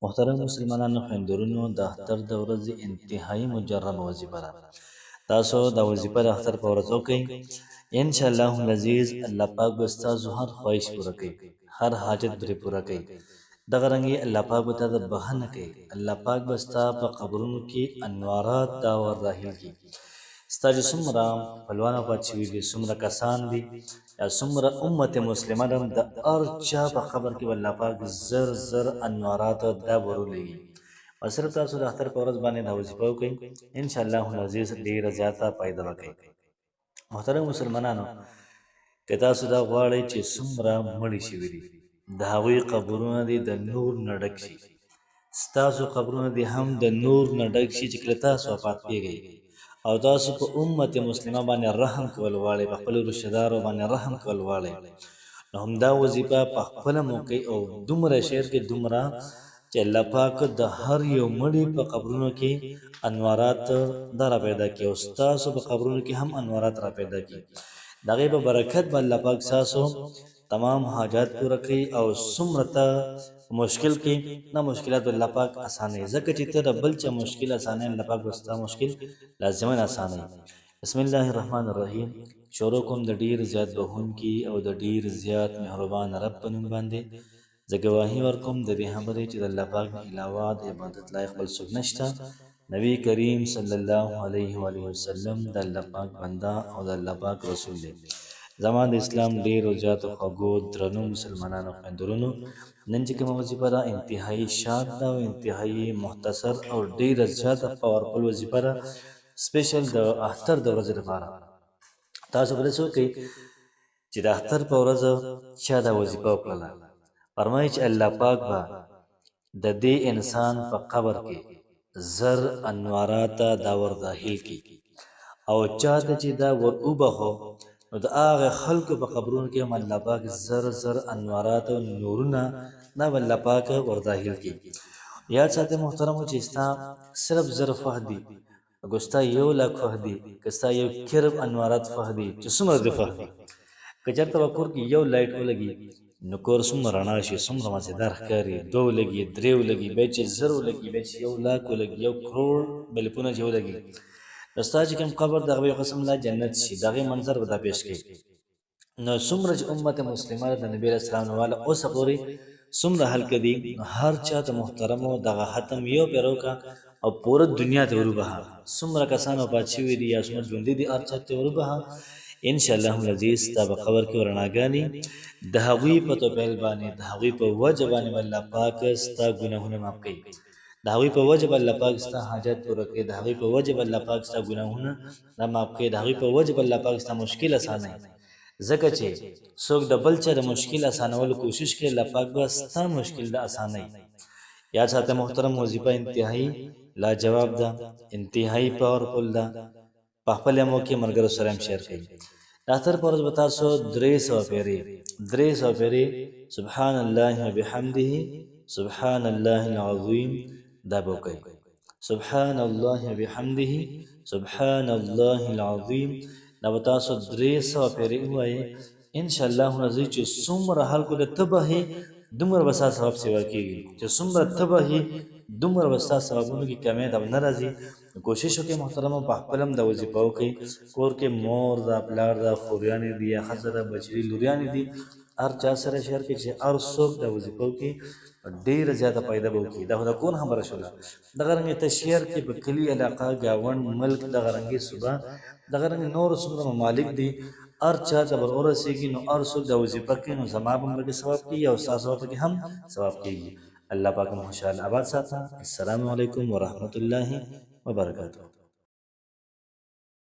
محترم مسلمانانو خویندورونو د اختر د ورځې انتهایی مجربه وظیفه ده. تاسو دا وظیفه د اختر په ورځ وکئ، انشاءالله العزیز الله پاک به ستاسو هر خواهش پوره کوي، هر حاجت پرې پوره کوي. دغه رنګې الله پاک به تا ته بښنه کوي، الله پاک به ستا په قبرونو کې انوارات دا ور راهیل کړي. ستا چې څومره خپلوان وفات شوي دي، څومره کسان دي، یا څومره امت مسلمه ده، د هر چا په قبر کې به الله پاک زر زر انوارات دا ورولېږي. او صرف تاسو د اختر په ورځ باندې دا وظیفه وکئ، انشاءالله العزیز ډېره زیاته فایده به کوي. محترم مسلمانانو، که تاسو دا غواړئ چې څومره مړي شوي دي د هغوی قبرونه دې د نور نه ډک شي، ستاسو قبرونه دې هم د نور نه ډک شي چې کله تاسو وفات کېږئ او تاسو په امت مسلمه باندې رحم کول غواړئ، په خپلو رشتهدارو باندې رحم کول غواړئ، نو همدا وظیفه په خپله مو کوئ او دومره شعر کې دومره چې الله پاک د هر یو مړي په قبرونو کې انوارات دا را پیدا کړي او ستاسو په قبرونو کې هم انوارات را پیدا کړي. د هغې په برکت به الله پاک ستاسو تمام حاجات پوره کوي او څومره ته مشکل کې نه مشکلات الله پاک اسانوي، ځکه چې ته د بل چا مشکل اسانوي، الله پاک به ستا مشکل لازما اسانوي. بسم الله الرحمن الرحیم. شروع کوم د ډیر زیات بخښونکي او د ډیر زیات مهربان رب په نوم باندې. زه ګواهي ورکوم د دې خبرې چې د الله پاک نه علاوه د عبادت لایق بل څوک نشته. نبی کریم صلی الله علیه و آله وسلم د الله پاک بنده او د الله پاک رسول دی. زما د اسلام ډېرو زیاتو خوږو درنو مسلمانانو خویندورونو، نن چې کومه وظیفه ده انتهایي شارټ ده او انتهایي مختصر او ډېره زیاته پاورفل وظیفه ده، سپیشل د اختر د ورځې لپاره. تاسو به داسې وکئ چې د اختر په ورځ چا دا وظیفه وکړله، فرمایي چې الله پاک به د دې انسان په قبر کې زر انوارات دا ور داخل کړي او چا ته چې دا ور وبخو نو د هغه خلکو په قبرونو کې هم الله پاک زر زر انوارات او نورونه دا به الله پاک ور داخل کړي. یاد ساتئ محترمو چې ستا صرف زر فهد دي، که ستا 1,00,000 فهد دي، که ستا 1 کرب انوارات فهد دي، چې څومره دې فهد دي، که چېرته به کور کې 1 لایټ ولګي نو کور څومره رڼا شي، څومره مزېدار ښکاري، 2 ولګي، 3 ولګي، بیا چې 1000 ولګي، بیا چې 1,00,000 ولګي، 1 کروڑ بلپونه چې ولګي، نو ستا چې کوم قبر د هغه به یو قسم الله جنت شي. د هغې منظر به دا پیش کړي. نو څومره چې امت مسلمه د نبي علیه السلام نه واله اوسه پورې څومره هلکه دي، هر چا ته محترمو دغه ختم یو پرې وکړه او پوره دنیا ته وروبهه. څومره کسان وفات شوي دي یا څومره ژوندي دي، هر چا ته وروبهه. انشاءالله العزیز ستا په قبر کې رڼاګانې د هغوی په توپیل باندې، د هغوی په وجه باندې به الله پاک ستا ګناهونه معاف کوي، د هغوی په وجه به الله پاک ستا حاجت پوره کوي، د هغوی په وجه به الله پاک ستا ګناهونه دا معاف کوي، د هغوی په وجه به الله پاک ستا مشکل اسانوي. ځکه چې څوک د بل چا د مشکل اسانولو کوشش کوي، الله پاک به ستا مشکل د اسانوي. یاد ساته محترم، وظیفه انتهایی لاجواب ده، انتهایی پاورفل ده. په خپل مو کې ملګرو سره هم شیر کړئ. د اختر په ورځ به تاسو 300 پیرې سبحان الله وبحمده سبحان الله العظیم دا به وکئ. سبحان الله وبحمده سبحان الله العظیم دا به تاسو 300 پیرې ووایئ. انشاءالله العزیز چې څومره خلکو ته ته بهې دومره به ستا ثواب سیوا کېږي، چې څومره ته بهې دومره به ستا ثوابونو کې کمی دا نه راځي. کوشش وکړئ محترمو په خپل هم دا وظیفه وکړئ. کور کې مور ده، پلار ده، خوریانې دي یا ښځه ده، بچري لوریانې دي، هر چا سره شیر کړئ چې هر څوک دا وظیفه وکړي، ډېره زیاته فایده به وکړي. دا خو د کون خبره شوله. دغه رنګې ته شیر کړي په کلي، علاقه، ګاونډ، ملک، دغه رنګې صوبه، دغه رنګې نورو څومره ممالک دي، هر چا ته به ورسېږي نو هر څوک دا وظیفه کوي نو زما به هم پکې ثواب کېږي او ستاسو به پکې هم ثواب کېږي. الله پاک مو خوشحاله آباد ساته. السلام علیکم ورحمة الله وبرکاته.